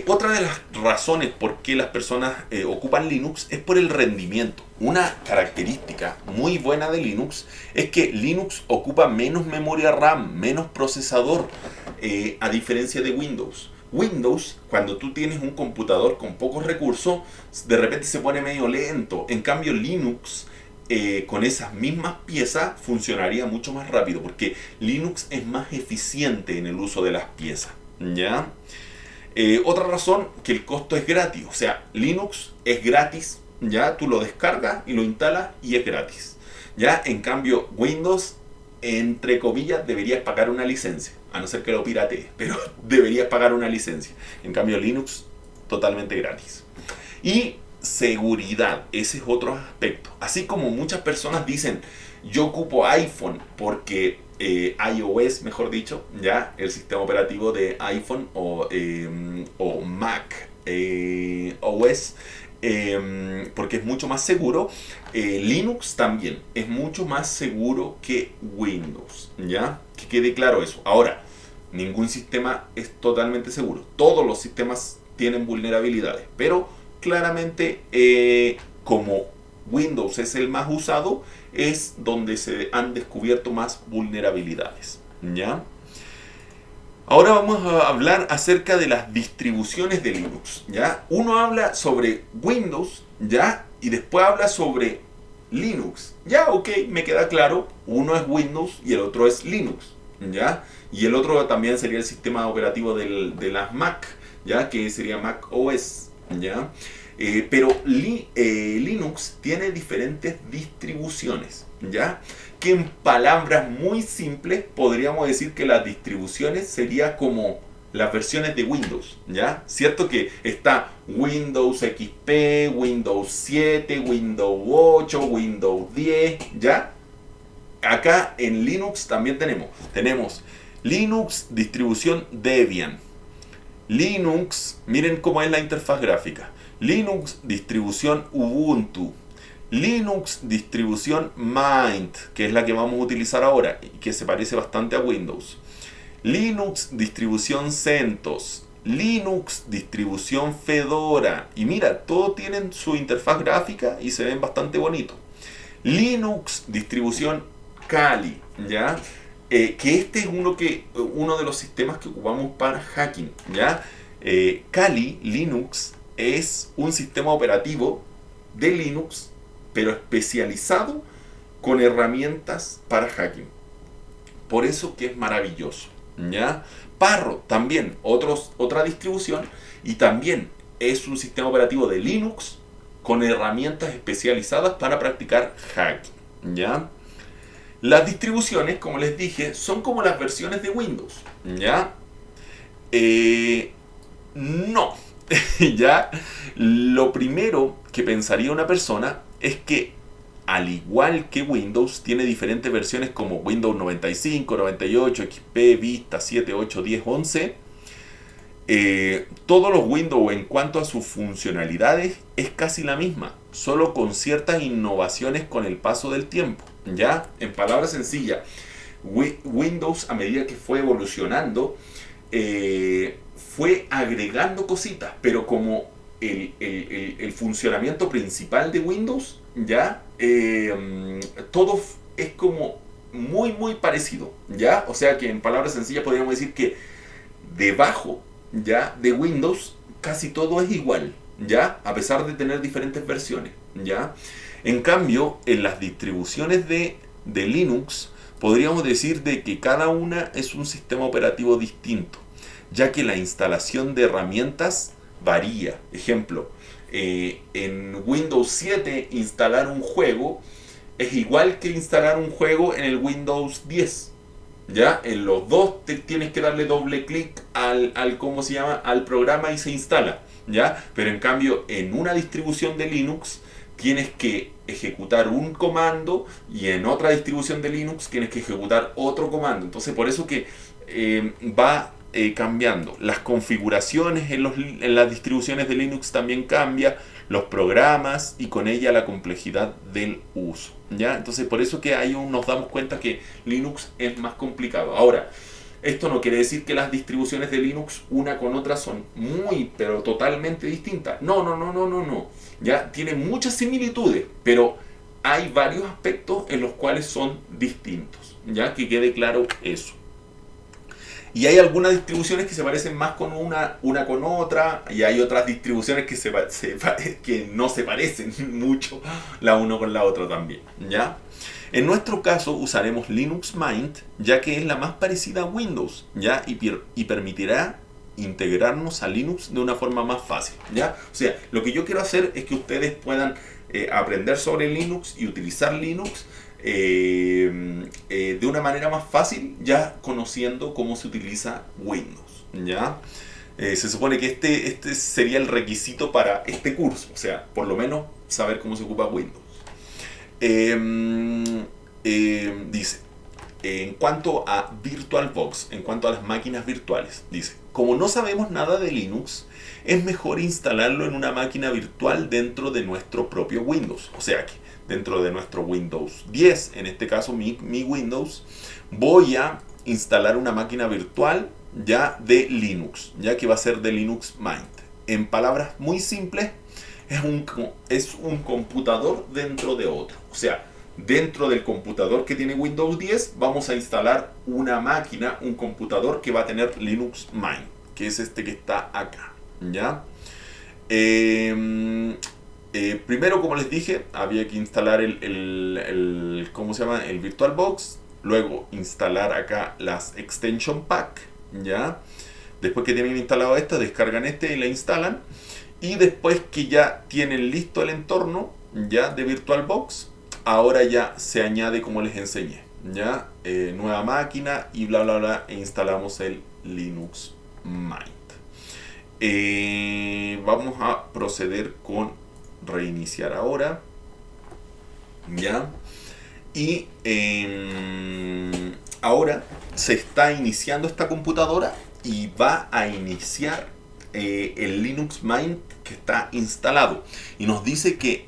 Otra de las razones por qué las personas ocupan Linux es por el rendimiento. Una característica muy buena de Linux es que Linux ocupa menos memoria RAM, menos procesador, a diferencia de Windows. Windows, cuando tú tienes un computador con pocos recursos, de repente se pone medio lento. En cambio, Linux, con esas mismas piezas, funcionaría mucho más rápido, porque Linux es más eficiente en el uso de las piezas, ¿ya? Otra razón, que el costo es gratis. O sea, Linux es gratis, ya tú lo descargas y lo instalas y es gratis. Ya, en cambio, Windows, entre comillas, deberías pagar una licencia, a no ser que lo piratees, pero deberías pagar una licencia. En cambio, Linux, totalmente gratis. Y seguridad, ese es otro aspecto. Así como muchas personas dicen, yo ocupo iPhone porque iOS, mejor dicho, ya el sistema operativo de iPhone o Mac OS, porque es mucho más seguro. Linux también es mucho más seguro que Windows, ¿ya? Que quede claro eso. Ahora, ningún sistema es totalmente seguro. Todos los sistemas tienen vulnerabilidades, pero claramente como Windows es el más usado, es donde se han descubierto más vulnerabilidades, ¿ya? Ahora vamos a hablar acerca de las distribuciones de Linux, ¿ya? Uno habla sobre Windows, ¿ya? Y después habla sobre Linux. Ya, ok, me queda claro. Uno es Windows y el otro es Linux, ¿ya? Y el otro también sería el sistema operativo de las Mac, ¿ya? Que sería Mac OS, ¿ya? Pero Linux tiene diferentes distribuciones, ¿ya? Que en palabras muy simples podríamos decir que las distribuciones sería como las versiones de Windows, ¿ya? Cierto que está Windows XP, Windows 7, Windows 8, Windows 10, ¿ya? Acá en Linux también tenemos Linux distribución Debian, Linux, miren cómo es la interfaz gráfica, Linux distribución Ubuntu, Linux distribución Mint, que es la que vamos a utilizar ahora y que se parece bastante a Windows, Linux distribución CentOS, Linux distribución Fedora, y mira, todos tienen su interfaz gráfica y se ven bastante bonitos. Linux distribución Kali, ¿ya? Que este es uno de los sistemas que ocupamos para hacking, ¿ya? Kali Linux es un sistema operativo de Linux, pero especializado con herramientas para hacking. Por eso que es maravilloso, ¿ya? Parro también, otra distribución, y también es un sistema operativo de Linux con herramientas especializadas para practicar hacking, ¿ya? Las distribuciones, como les dije, son como las versiones de Windows, ¿ya? No, ¿ya? Lo primero que pensaría una persona es que, al igual que Windows, tiene diferentes versiones como Windows 95, 98, XP, Vista, 7, 8, 10, 11. Todos los Windows en cuanto a sus funcionalidades es casi la misma, solo con ciertas innovaciones con el paso del tiempo, ¿ya? En palabras sencillas, Windows, a medida que fue evolucionando, fue agregando cositas, pero como el funcionamiento principal de Windows, ¿ya? Todo es como muy parecido, ¿ya? O sea que en palabras sencillas podríamos decir que debajo, ¿ya? De Windows casi todo es igual, ¿ya? A pesar de tener diferentes versiones, ¿ya? En cambio, en las distribuciones de Linux podríamos decir de que cada una es un sistema operativo distinto, ya que la instalación de herramientas varía. Ejemplo, en Windows 7 instalar un juego es igual que instalar un juego en el Windows 10. ¿Ya? En los dos tienes que darle doble clic ¿cómo se llama? Al programa y se instala, ¿ya? Pero en cambio, en una distribución de Linux tienes que ejecutar un comando y en otra distribución de Linux tienes que ejecutar otro comando. Entonces, por eso que va cambiando. Las configuraciones en las distribuciones de Linux también cambia, los programas y con ella la complejidad del uso, ¿ya? Entonces por eso que ahí nos damos cuenta que Linux es más complicado. Ahora, esto no quiere decir que las distribuciones de Linux una con otra son pero totalmente distintas. No. Ya tienen muchas similitudes, pero hay varios aspectos en los cuales son distintos, ya que quede claro eso. Y hay algunas distribuciones que se parecen más con una con otra, y hay otras distribuciones que no se parecen mucho la una con la otra también, ¿ya? En nuestro caso usaremos Linux Mint, ya que es la más parecida a Windows, ¿ya? Y permitirá integrarnos a Linux de una forma más fácil, ¿ya? O sea, lo que yo quiero hacer es que ustedes puedan aprender sobre Linux y utilizar Linux de una manera más fácil, ya conociendo cómo se utiliza Windows, ¿ya? Se supone que este sería el requisito para este curso, o sea, por lo menos saber cómo se ocupa Windows. Dice, en cuanto a VirtualBox, en cuanto a las máquinas virtuales, dice, como no sabemos nada de Linux, es mejor instalarlo en una máquina virtual dentro de nuestro propio Windows. O sea que dentro de nuestro Windows 10, en este caso mi Windows, voy a instalar una máquina virtual ya de Linux, ya que va a ser de Linux Mint. En palabras muy simples, es un computador dentro de otro. O sea, dentro del computador que tiene Windows 10 vamos a instalar una máquina, un computador que va a tener Linux Mint, que es este que está acá, ¿ya? Primero, como les dije, había que instalar ¿cómo se llama? El VirtualBox. Luego instalar acá las extension pack, ¿ya? Después que tienen instalado esta, descargan este y la instalan. Y después que ya tienen listo el entorno ya de VirtualBox, ahora ya se añade como les enseñé, ya nueva máquina y bla bla bla, e instalamos el Linux Mint. Vamos a proceder con reiniciar ahora, ya. Y ahora se está iniciando esta computadora y va a iniciar el Linux Mint que está instalado. Y nos dice que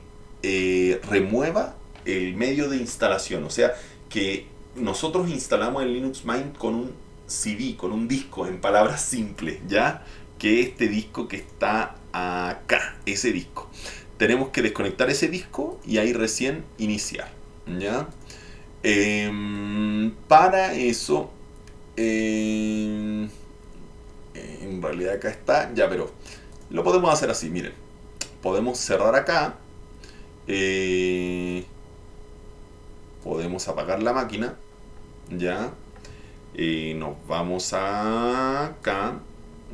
remueva el medio de instalación. O sea, que nosotros instalamos el Linux Mint con un CD, con un disco, en palabras simples, ¿ya? Que este disco que está acá, ese disco. Tenemos que desconectar ese disco y ahí recién iniciar, ¿ya? Para eso, en realidad acá está, ya, pero lo podemos hacer así, miren. Podemos cerrar acá, podemos apagar la máquina, ya. Nos vamos acá,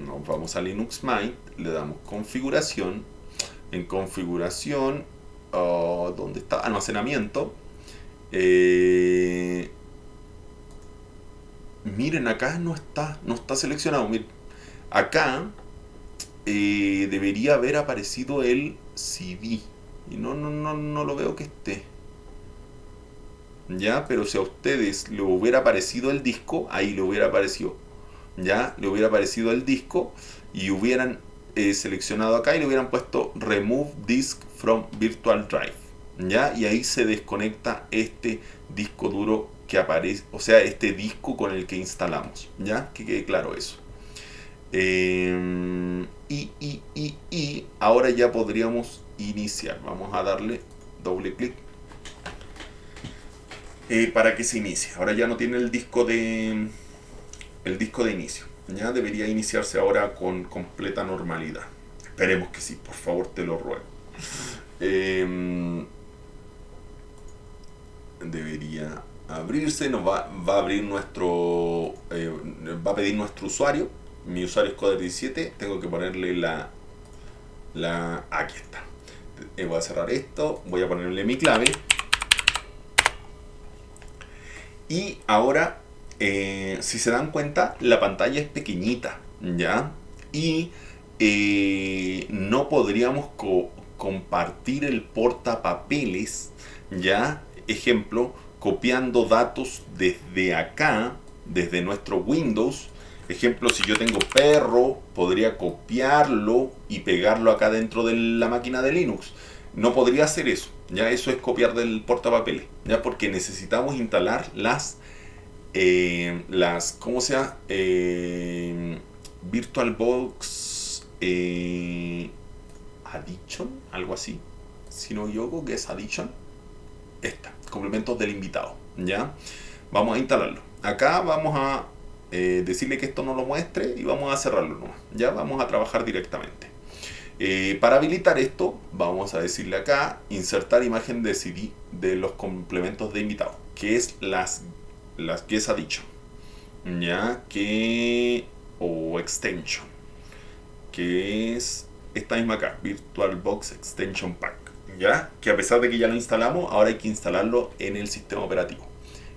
nos vamos a Linux Mint, le damos configuración. En configuración, ¿dónde está? Almacenamiento. Miren, acá no está seleccionado. Miren, acá debería haber aparecido el CD. Y no lo veo que esté. Ya, pero si a ustedes le hubiera aparecido el disco, ahí le hubiera aparecido. Ya, le hubiera aparecido el disco y hubieran seleccionado acá y le hubieran puesto Remove Disk from Virtual Drive. ¿Ya? Y ahí se desconecta este disco duro que aparece, o sea, este disco con el que instalamos. ¿Ya? Que quede claro eso. Y ahora ya podríamos iniciar. Vamos a darle doble clic para que se inicie. Ahora ya no tiene el disco de inicio. Ya debería iniciarse ahora con completa normalidad. Esperemos que sí, por favor, te lo ruego. Debería abrirse, nos va a abrir nuestro va a pedir nuestro usuario. Mi usuario es Coder17, tengo que ponerle aquí está. Voy a cerrar esto, voy a ponerle mi clave y ahora si se dan cuenta, la pantalla es pequeñita, ¿ya? Y no podríamos compartir el portapapeles, ¿ya? Ejemplo, copiando datos desde acá, desde nuestro Windows. Ejemplo, si yo tengo perro, podría copiarlo y pegarlo acá dentro de la máquina de Linux. No podría hacer eso, ya eso es copiar del portapapeles, ya porque necesitamos instalar ¿cómo se llama? VirtualBox Addition, algo así. Si no me equivoco, que es Addition. Esta, complementos del invitado, ¿ya? Vamos a instalarlo. Acá vamos a decirle que esto no lo muestre y vamos a cerrarlo nomás. Ya vamos a trabajar directamente. Para habilitar esto, vamos a decirle acá, insertar imagen de CD de los complementos de invitado, que es las que es Addition, ya, o Extension, que es esta misma acá, VirtualBox Extension Pack, ¿ya? Que a pesar de que ya lo instalamos, ahora hay que instalarlo en el sistema operativo,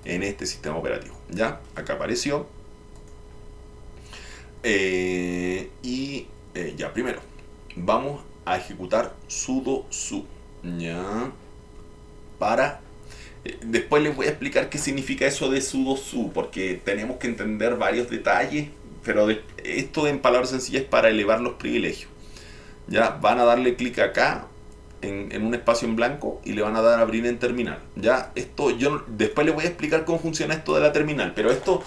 en este sistema operativo, ¿ya? Acá apareció. Ya, primero, vamos a ejecutar sudo su, ¿ya? Para... después les voy a explicar qué significa eso de sudo su, porque tenemos que entender varios detalles, pero esto en palabras sencillas es para elevar los privilegios. Ya van a darle clic acá en un espacio en blanco y le van a dar a abrir en terminal. Ya esto yo después les voy a explicar cómo funciona esto de la terminal, pero esto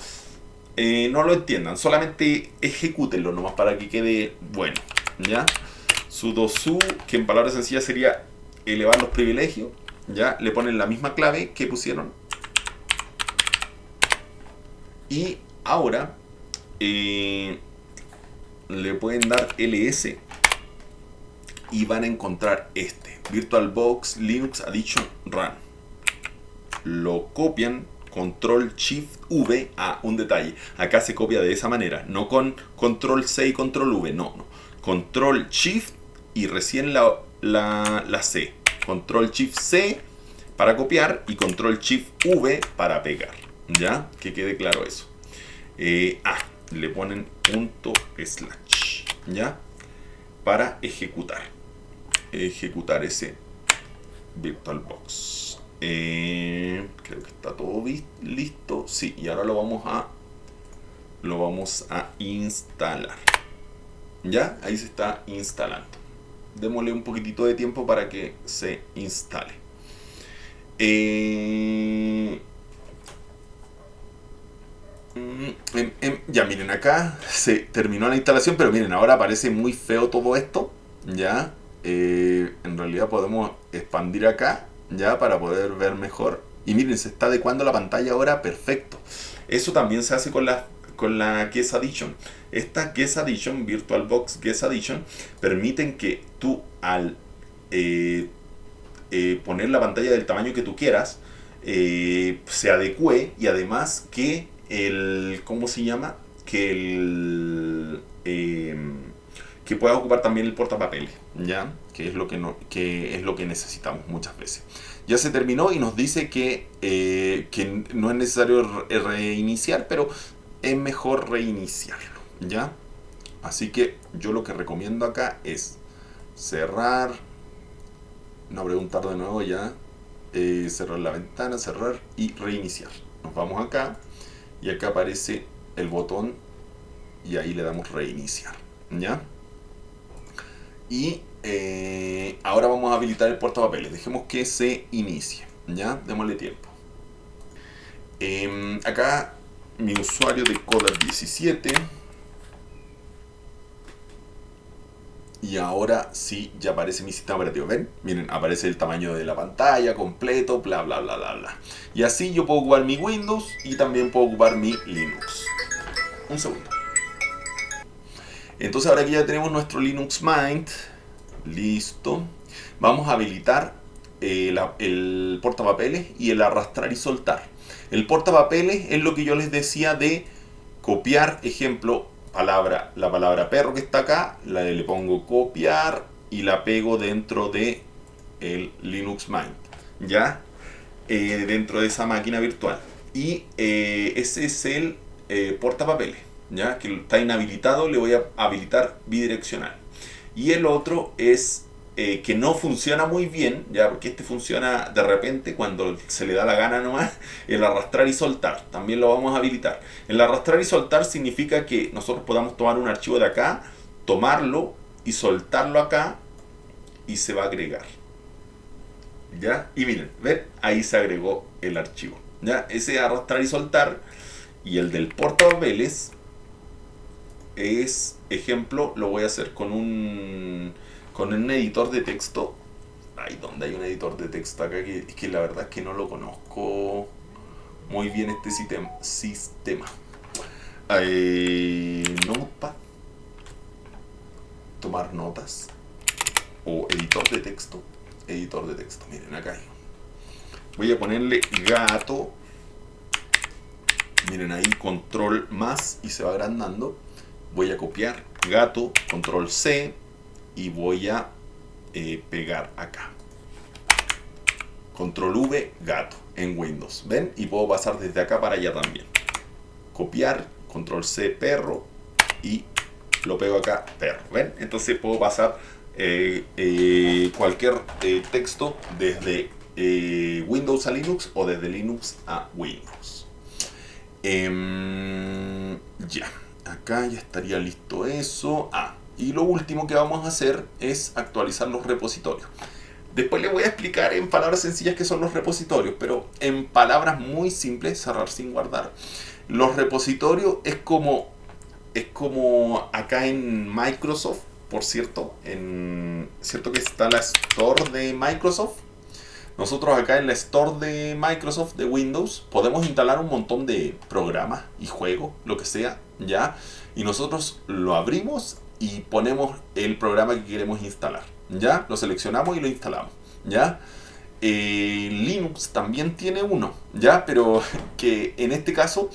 no lo entiendan, solamente ejecútenlo nomás para que quede bueno. Ya sudo su, que en palabras sencillas sería elevar los privilegios. Ya le ponen la misma clave que pusieron y ahora le pueden dar ls y van a encontrar este VirtualBox Linux Addition Run. Lo copian, control shift V. Un detalle, acá se copia de esa manera, no con control C y control V, no, control shift y recién la C, control shift C para copiar y control shift V para pegar, ya, que quede claro eso. Le ponen punto slash, ya, para ejecutar ese VirtualBox. Creo que está todo listo. Sí, y ahora lo vamos a instalar. Ya, ahí se está instalando. Démosle un poquitito de tiempo para que se instale. Ya miren, acá se terminó la instalación, pero miren, ahora aparece muy feo todo esto. Ya, en realidad podemos expandir acá, ya, para poder ver mejor. Y miren, se está adecuando la pantalla ahora perfecto. Eso también se hace con la Guest Addition. Esta Guest Addition, VirtualBox Guest Addition, permiten que tú al poner la pantalla del tamaño que tú quieras, se adecue, y además que ¿cómo se llama? Que pueda ocupar también el portapapeles, ¿ya? Que es lo que necesitamos muchas veces. Ya se terminó y nos dice que no es necesario reiniciar, pero es mejor reiniciarlo, ¿ya? Así que yo lo que recomiendo acá es cerrar, no preguntar de nuevo ya, cerrar la ventana, cerrar y reiniciar. Nos vamos acá y acá aparece el botón y ahí le damos reiniciar, ¿ya? Y ahora vamos a habilitar el portapapeles. Dejemos que se inicie, ¿ya? Démosle tiempo. Acá mi usuario de Coder17. Y ahora sí, ya aparece mi sistema operativo. ¿Ven? Miren, aparece el tamaño de la pantalla completo, bla, bla, bla, bla, bla. Y así yo puedo ocupar mi Windows y también puedo ocupar mi Linux. Un segundo. Entonces ahora que ya tenemos nuestro Linux Mint, listo, vamos a habilitar el portapapeles y el arrastrar y soltar. El portapapeles es lo que yo les decía de copiar, ejemplo, la palabra perro que está acá, le pongo copiar y la pego dentro de el Linux Mint, ¿ya? Dentro de esa máquina virtual. Y ese es el portapapeles, ¿ya? Que está inhabilitado, le voy a habilitar bidireccional. Y el otro es que no funciona muy bien, ya, porque este funciona de repente cuando se le da la gana nomás, el arrastrar y soltar, también lo vamos a habilitar. El arrastrar y soltar significa que nosotros podamos tomar un archivo de acá, tomarlo y soltarlo acá y se va a agregar, ¿ya? Y miren, ¿ven? Ahí se agregó el archivo, ¿ya? Ese arrastrar y soltar. Y el del portapapeles es, ejemplo, lo voy a hacer con un editor de texto. ¿Dónde hay un editor de texto acá? Es que la verdad es que no lo conozco muy bien este sistema. Notepad, tomar notas o editor de texto. Miren, acá hay. Voy a ponerle gato. Miren ahí, control más y se va agrandando. Voy a copiar gato, control C y voy a pegar acá. control V, gato, en Windows. ¿Ven? Y puedo pasar desde acá para allá también. Copiar, control C, perro, y lo pego acá, perro. ¿Ven? Entonces puedo pasar cualquier texto desde Windows a Linux o desde Linux a Windows. Ya, acá ya estaría listo eso. Y lo último que vamos a hacer es actualizar los repositorios. Después les voy a explicar en palabras sencillas qué son los repositorios, pero en palabras muy simples, cerrar sin guardar. Los repositorios es como acá en Microsoft, por cierto, cierto que está la Store de Microsoft. Nosotros acá en la Store de Microsoft de Windows podemos instalar un montón de programas y juegos, lo que sea, ¿ya? Y nosotros lo abrimos y ponemos el programa que queremos instalar, ¿ya? Lo seleccionamos y lo instalamos, ¿ya? Linux también tiene uno, ¿ya? Pero que en este caso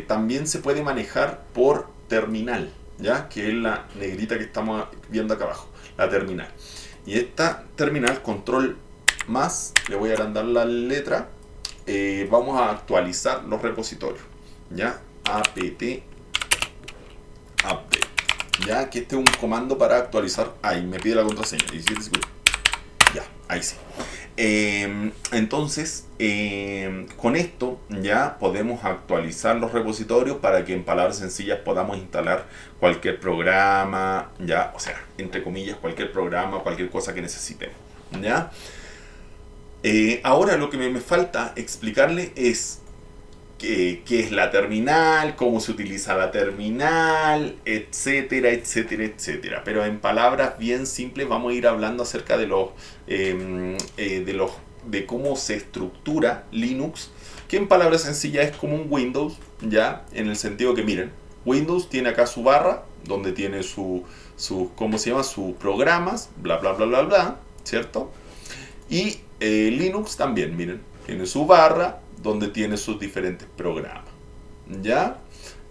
también se puede manejar por terminal, ¿ya? Que es la negrita que estamos viendo acá abajo, la terminal. Y esta terminal, control más, le voy a agrandar la letra, vamos a actualizar los repositorios, ¿ya? apt update, ¿ya? Que este es un comando para actualizar. Ahí me pide la contraseña, 17 segundos. Ya, ahí sí. Entonces, con esto ya podemos actualizar los repositorios para que en palabras sencillas podamos instalar cualquier programa, ya, o sea, entre comillas, cualquier programa, cualquier cosa que necesitemos, ya. Ahora lo que me falta explicarle es qué es la terminal, cómo se utiliza la terminal, etcétera, etcétera, etcétera. Pero en palabras bien simples vamos a ir hablando acerca de de cómo se estructura Linux, que en palabras sencillas es como un Windows, ya, en el sentido que miren, Windows tiene acá su barra, donde tiene ¿cómo se llama? Sus programas, bla, bla, bla, bla, bla, ¿cierto? Y Linux también, miren, tiene su barra, donde tiene sus diferentes programas, ¿ya?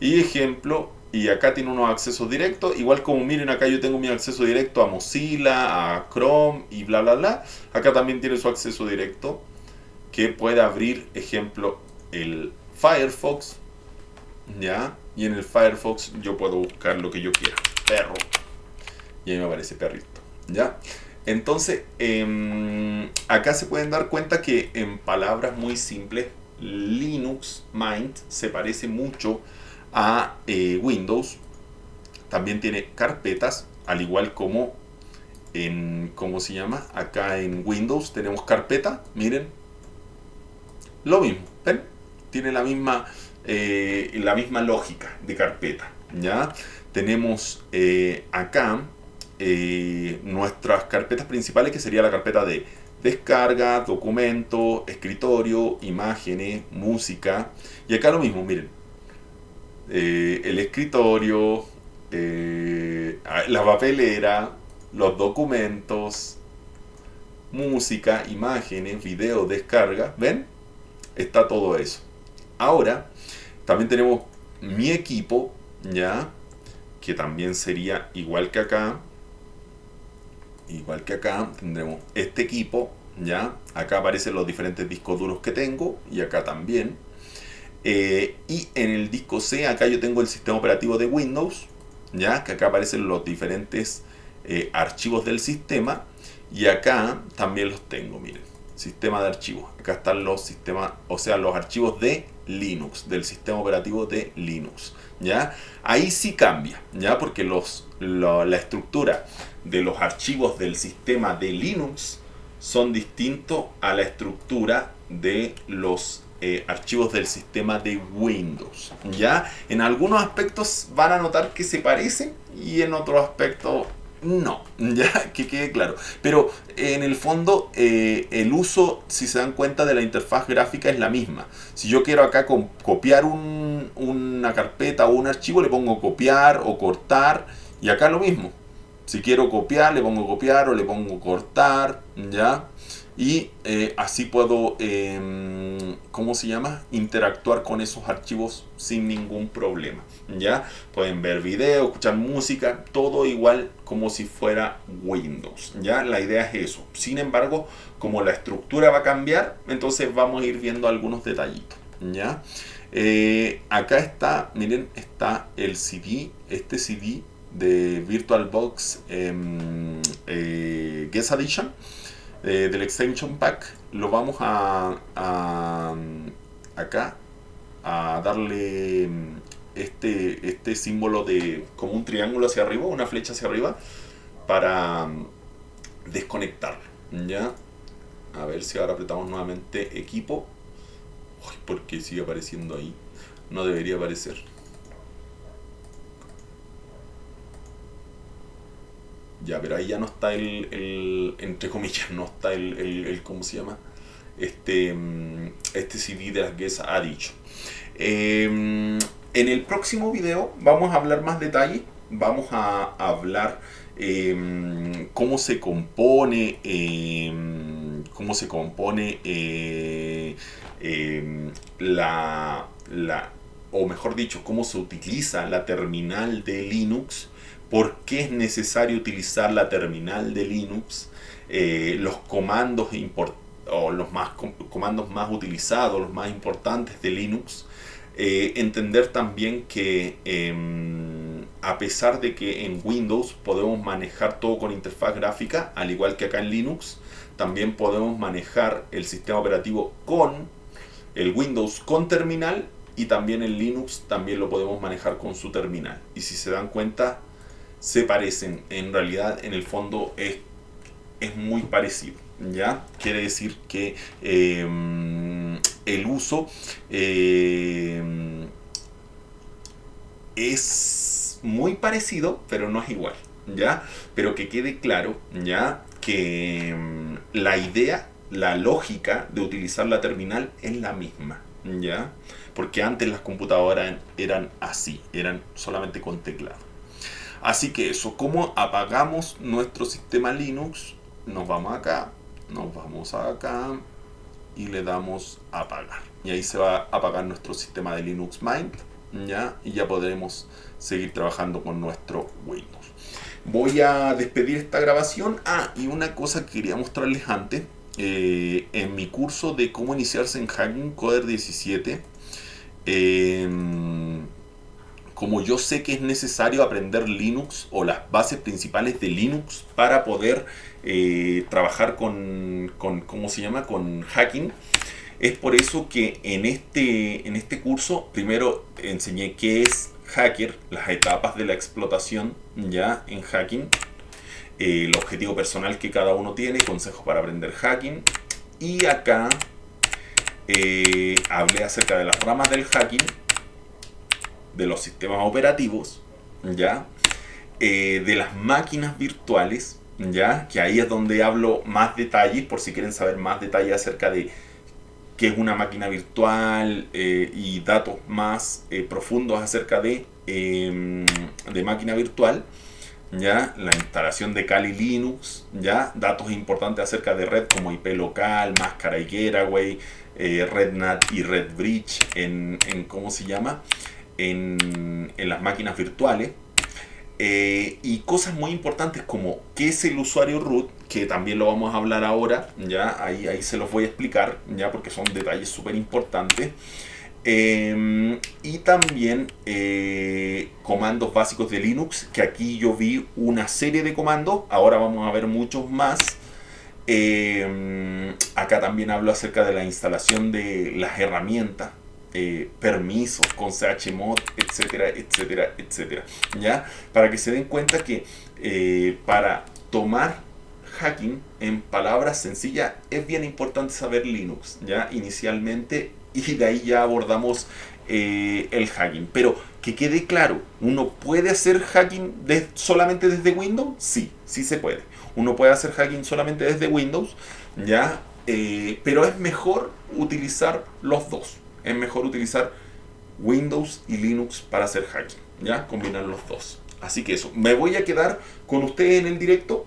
Y ejemplo, y acá tiene unos accesos directos, igual como miren acá yo tengo mi acceso directo a Mozilla, a Chrome y bla bla bla. Acá también tiene su acceso directo que puede abrir, ejemplo, el Firefox, ¿ya? Y en el Firefox yo puedo buscar lo que yo quiera, perro, y ahí me aparece perrito, ¿ya? Entonces, acá se pueden dar cuenta que en palabras muy simples, Linux Mint se parece mucho a Windows. También tiene carpetas, al igual como ¿cómo se llama? Acá en Windows tenemos carpeta, miren. Lo mismo, ¿ven? Tiene la misma lógica de carpeta, ¿ya? Tenemos acá nuestras carpetas principales, que sería la carpeta de descarga, documento, escritorio, imágenes, música. Y acá lo mismo, miren, el escritorio, la papelera, los documentos, música, imágenes, video, descarga, ¿ven? Está todo eso. Ahora también tenemos mi equipo, ¿ya? Que también sería igual que acá. Igual que acá tendremos este equipo, ¿ya? Acá aparecen los diferentes discos duros que tengo, y acá también. Y en el disco C, acá yo tengo el sistema operativo de Windows, ¿ya? Que acá aparecen los diferentes archivos del sistema, y acá también los tengo, miren, sistema de archivos. Acá están los sistemas, o sea, los archivos de Linux, del sistema operativo de Linux, ¿ya? Ahí sí cambia, ¿ya? Porque la estructura de los archivos del sistema de Linux son distintos a la estructura de los archivos del sistema de Windows, ¿ya? En algunos aspectos van a notar que se parecen y en otros aspectos no, ya, que quede claro. Pero en el fondo el uso, si se dan cuenta, de la interfaz gráfica es la misma. Si yo quiero acá copiar una carpeta o un archivo, le pongo copiar o cortar, y acá lo mismo. Si quiero copiar, le pongo copiar o le pongo cortar, ¿ya? y así puedo, ¿cómo se llama? Interactuar con esos archivos sin ningún problema. ¿Ya? Pueden ver video, escuchar música, todo igual como si fuera Windows. ¿Ya? La idea es eso. Sin embargo, como la estructura va a cambiar, entonces vamos a ir viendo algunos detallitos. ¿Ya? Acá está, miren, está el CD, este CD de VirtualBox Guest Edition del Extension Pack. Lo vamos acá a darle este símbolo de como un triángulo hacia arriba, una flecha hacia arriba, para desconectarlo. ¿Ya? A ver si ahora apretamos nuevamente equipo. Uy, ¿por qué sigue apareciendo ahí? No debería aparecer. Ya, pero ahí ya no está entre comillas, no está ¿cómo se llama? Este CD de las Guest Edition. En el próximo video vamos a hablar más detalles. Vamos a hablar cómo se compone, o mejor dicho, cómo se utiliza la terminal de Linux, por qué es necesario utilizar la terminal de Linux, los comandos o los comandos más utilizados, los más importantes de Linux. Entender también que a pesar de que en Windows podemos manejar todo con interfaz gráfica, al igual que acá en Linux, también podemos manejar el sistema operativo con el Windows con terminal, y también en Linux también lo podemos manejar con su terminal. Y si se dan cuenta, se parecen. En realidad, en el fondo es muy parecido. ¿Ya? Quiere decir que el uso es muy parecido, pero no es igual. ¿Ya? Pero que quede claro, ¿ya? Que la idea, la lógica de utilizar la terminal es la misma. ¿Ya? Porque antes las computadoras eran así, eran solamente con teclado. Así que eso, ¿cómo apagamos nuestro sistema Linux? Nos vamos acá y le damos a apagar. Y ahí se va a apagar nuestro sistema de Linux Mint, ¿ya? Y ya podremos seguir trabajando con nuestro Windows. Voy a despedir esta grabación. Y una cosa que quería mostrarles antes. En mi curso de cómo iniciarse en Hacking Coder 17, como yo sé que es necesario aprender Linux o las bases principales de Linux para poder trabajar con ¿cómo se llama? Con hacking. Es por eso que en este curso primero enseñé qué es hacker, las etapas de la explotación ya en hacking, el objetivo personal que cada uno tiene, consejos para aprender hacking. Y acá hablé acerca de las ramas del hacking, de los sistemas operativos, ya, de las máquinas virtuales, ya, que ahí es donde hablo más detalles, por si quieren saber más detalles acerca de qué es una máquina virtual y datos más profundos acerca de máquina virtual. Ya, la instalación de Kali Linux, ya, datos importantes acerca de red como IP local, máscara y gateway, RedNat y RedBridge ¿cómo se llama? En las máquinas virtuales, y cosas muy importantes como qué es el usuario root, que también lo vamos a hablar ahora, ya, ahí se los voy a explicar, ya, porque son detalles súper importantes. Y también comandos básicos de Linux, que aquí yo vi una serie de comandos, ahora vamos a ver muchos más. Acá también hablo acerca de la instalación de las herramientas, permisos con chmod, etcétera, etcétera, etcétera, ¿ya? Para que se den cuenta que para tomar hacking en palabras sencillas es bien importante saber Linux, ¿ya? Inicialmente, y de ahí ya abordamos el hacking. Pero que quede claro, ¿uno puede hacer hacking solamente desde Windows? Sí, sí se puede. Uno puede hacer hacking solamente desde Windows, ¿ya? Pero es mejor utilizar los dos. Es mejor utilizar Windows y Linux para hacer hacking, ¿ya? Combinar los dos. Así que eso, me voy a quedar con ustedes en el directo.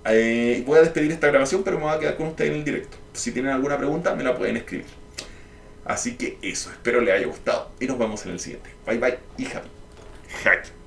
Voy a despedir esta grabación, pero me voy a quedar con ustedes en el directo. Si tienen alguna pregunta, me la pueden escribir. Así que eso, espero les haya gustado y nos vemos en el siguiente. Bye bye y happy hack.